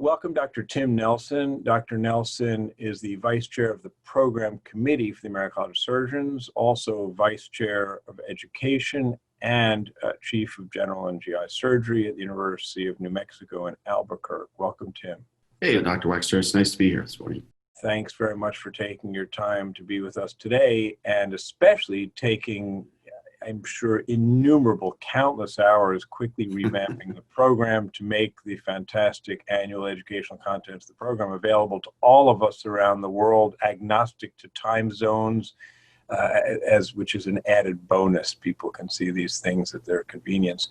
Welcome, Dr. Tim Nelson. Dr. Nelson is the Vice Chair of the Program Committee for the American College of Surgeons, also Vice Chair of Education and Chief of General and GI Surgery at the University of New Mexico in Albuquerque. Welcome, Tim. Hey, Dr. Wexner. It's nice to be here this morning. Thanks very much for taking your time to be with us today, and especially taking, I'm sure, innumerable, countless hours quickly revamping the program to make the fantastic annual educational contents of the program available to all of us around the world, agnostic to time zones, which is an added bonus. People can see these things at their convenience.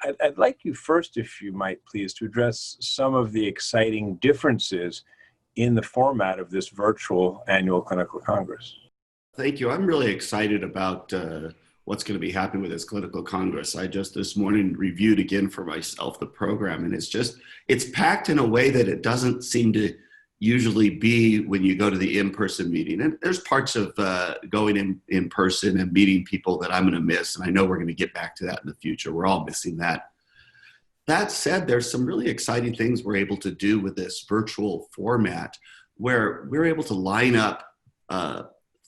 I'd like you first, if you might please, to address some of the exciting differences in the format of this virtual annual clinical congress. Thank you. I'm really excited about what's going to be happening with this clinical congress. I just this morning reviewed again for myself the program, and it's packed in a way that it doesn't seem to usually be when you go to the in-person meeting. And there's parts of going in person and meeting people that I'm going to miss, and I know we're going to get back to that in the future. We're all missing that. That said, there's some really exciting things we're able to do with this virtual format where we're able to line up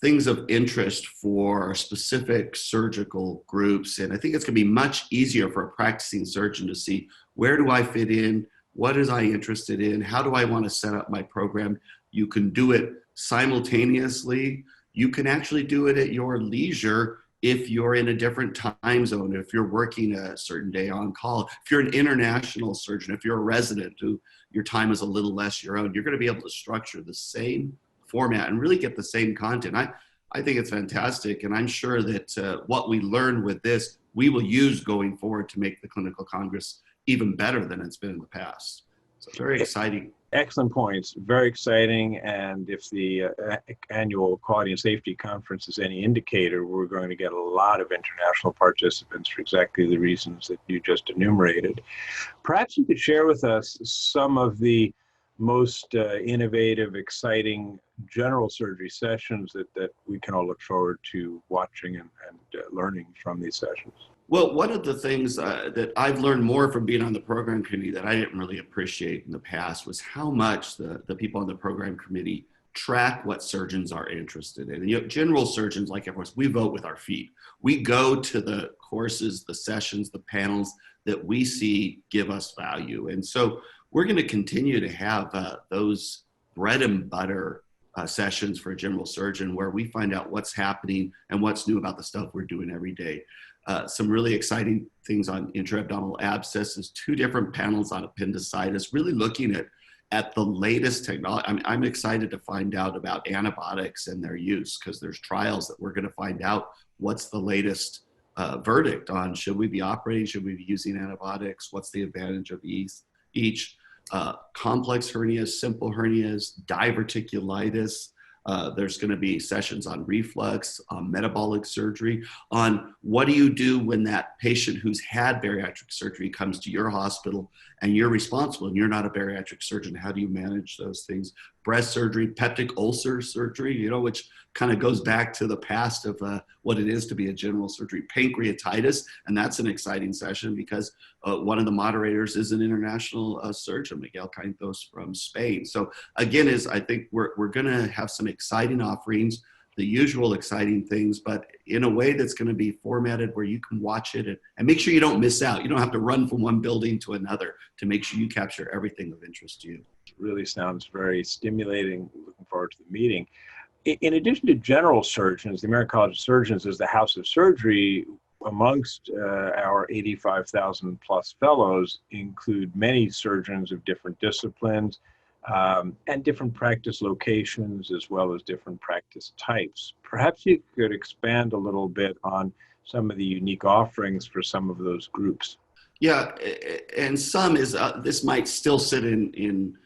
things of interest for specific surgical groups. And I think it's going to be much easier for a practicing surgeon to see, where do I fit in? What is I interested in? How do I want to set up my program? You can do it simultaneously. You can actually do it at your leisure if you're in a different time zone, if you're working a certain day on call, if you're an international surgeon, if you're a resident who your time is a little less your own, you're going to be able to structure the same format and really get the same content. I think it's fantastic, and I'm sure that what we learned with this, we will use going forward to make the clinical congress even better than it's been in the past. So very exciting. Excellent points. Very exciting. And if the annual Quality and Safety Conference is any indicator, we're going to get a lot of international participants for exactly the reasons that you just enumerated. Perhaps you could share with us some of the most innovative, exciting general surgery sessions that we can all look forward to watching and learning from these sessions. Well, one of the things that I've learned more from being on the program committee that I didn't really appreciate in the past was how much the people on the program committee track what surgeons are interested in. And, general surgeons, like everyone else, we vote with our feet. We go to the courses, the sessions, the panels that we see give us value. And so we're going to continue to have those bread and butter sessions for a general surgeon where we find out what's happening and what's new about the stuff we're doing every day. Some really exciting things on intra-abdominal abscesses, 2 different panels on appendicitis, really looking at the latest technology. I'm excited to find out about antibiotics and their use, because there's trials that we're going to find out what's the latest verdict on, should we be operating, should we be using antibiotics, what's the advantage of each. Complex hernias, simple hernias, diverticulitis. There's going to be sessions on reflux, on metabolic surgery, on what do you do when that patient who's had bariatric surgery comes to your hospital and you're responsible and you're not a bariatric surgeon. How do you manage those things? Breast surgery, peptic ulcer surgery, which kind of goes back to the past of what it is to be a general surgery. Pancreatitis, and that's an exciting session because one of the moderators is an international surgeon, Miguel Caintos from Spain. So again, I think we're going to have some exciting offerings, the usual exciting things, but in a way that's going to be formatted where you can watch it and make sure you don't miss out. You don't have to run from one building to another to make sure you capture everything of interest to you. It really sounds very stimulating. Looking forward to the meeting. In addition to general surgeons, the American College of Surgeons is the house of surgery. Amongst our 85,000 plus fellows include many surgeons of different disciplines and different practice locations, as well as different practice types. Perhaps you could expand a little bit on some of the unique offerings for some of those groups. Yeah, and some is, this might still sit in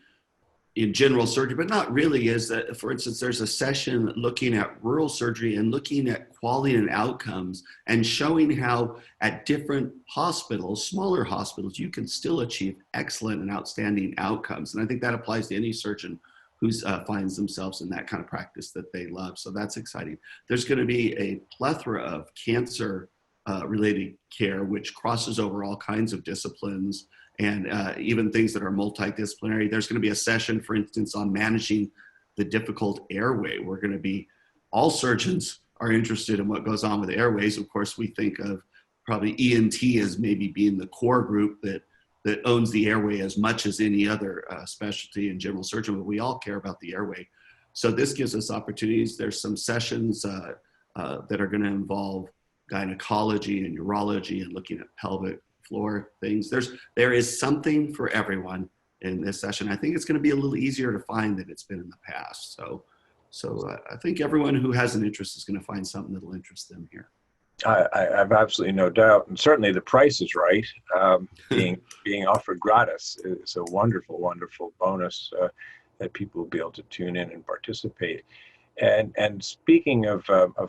general surgery, but not really. Is that, for instance, there's a session looking at rural surgery and looking at quality and outcomes and showing how at different hospitals, smaller hospitals, you can still achieve excellent and outstanding outcomes. And I think that applies to any surgeon who finds themselves in that kind of practice that they love. So that's exciting. There's going to be a plethora of cancer related care, which crosses over all kinds of disciplines and even things that are multidisciplinary. There's going to be a session, for instance, on managing the difficult airway. We're going to be, all surgeons are interested in what goes on with airways. Of course, we think of probably ENT as maybe being the core group that owns the airway as much as any other specialty in general surgery, but we all care about the airway. So this gives us opportunities. There's some sessions that are going to involve gynecology and urology and looking at pelvic floor things. There is something for everyone in this session. I think it's going to be a little easier to find than it's been in the past. So I think everyone who has an interest is going to find something that'll interest them here. I have absolutely no doubt, and certainly the price is right. Being offered gratis is a wonderful, wonderful bonus that people will be able to tune in and participate. And speaking of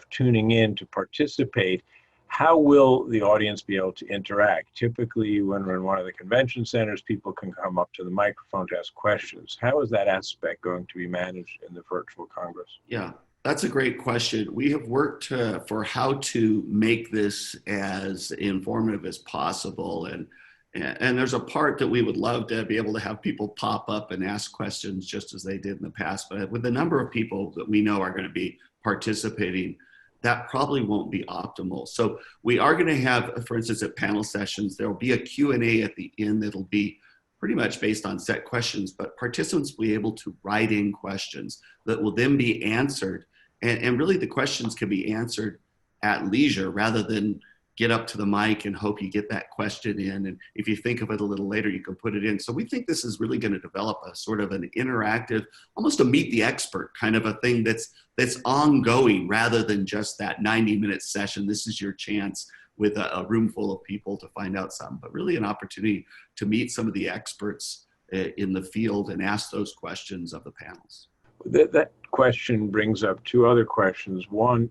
tuning in to participate, how will the audience be able to interact? Typically, when we're in one of the convention centers, people can come up to the microphone to ask questions. How is that aspect going to be managed in the virtual Congress? Yeah, that's a great question. We have worked for how to make this as informative as possible. And there's a part that we would love to be able to have people pop up and ask questions just as they did in the past. But with the number of people that we know are going to be participating, that probably won't be optimal. So we are going to have, for instance, at panel sessions, there will be a Q&A at the end that'll be pretty much based on set questions, but participants will be able to write in questions that will then be answered. And really the questions can be answered at leisure rather than get up to the mic and hope you get that question in. And if you think of it a little later, you can put it in. So we think this is really going to develop a sort of an interactive, almost a meet the expert kind of a thing that's ongoing rather than just that 90-minute session. This is your chance with a room full of people to find out something, but really an opportunity to meet some of the experts in the field and ask those questions of the panels. That question brings up two other questions. One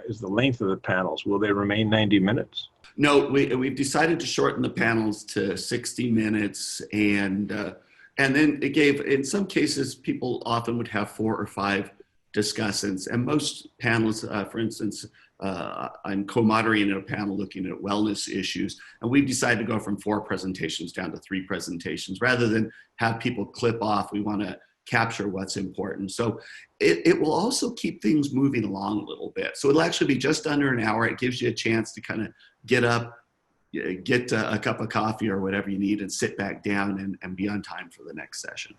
is the length of the panels. Will they remain 90 minutes? No, we've decided to shorten the panels to 60 minutes. And then it gave, in some cases, people often would have 4 or 5 discussants. And most panels, for instance, I'm co-moderating a panel looking at wellness issues. And we've decided to go from 4 presentations down to 3 presentations. Rather than have people clip off, we want to capture what's important. So it will also keep things moving along a little bit. So it'll actually be just under an hour. It gives you a chance to kind of get up, get a cup of coffee or whatever you need and sit back down and be on time for the next session.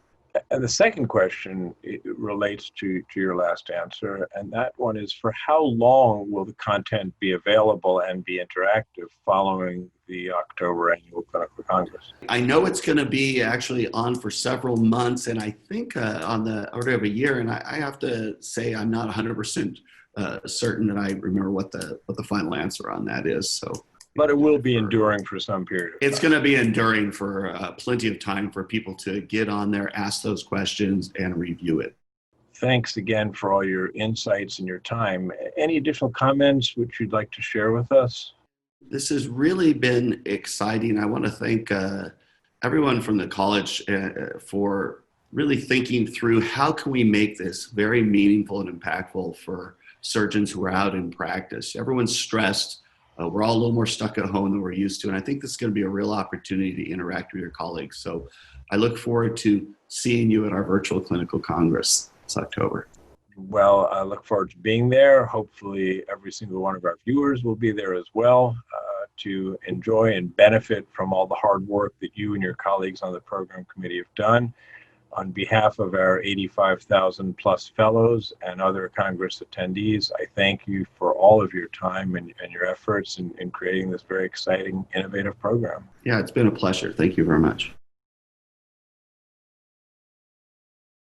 And the second question relates to your last answer, and that one is, for how long will the content be available and be interactive following the October Annual Clinical Congress? I know it's going to be actually on for several months, and I think on the order of a year, and I have to say I'm not 100% certain that I remember what the final answer on that is. So. But it will be enduring for some period of time. It's going to be enduring for plenty of time for people to get on there, ask those questions, and review it. Thanks again for all your insights and your time. Any additional comments which you'd like to share with us? This has really been exciting. I want to thank everyone from the college for really thinking through how can we make this very meaningful and impactful for surgeons who are out in practice. Everyone's stressed. We're all a little more stuck at home than we're used to. And I think this is going to be a real opportunity to interact with your colleagues. So I look forward to seeing you at our virtual clinical congress this October. Well, I look forward to being there. Hopefully every single one of our viewers will be there as well to enjoy and benefit from all the hard work that you and your colleagues on the program committee have done. On behalf of our 85,000 plus fellows and other Congress attendees, I thank you for all of your time and your efforts in creating this very exciting, innovative program. Yeah, it's been a pleasure. Thank you very much.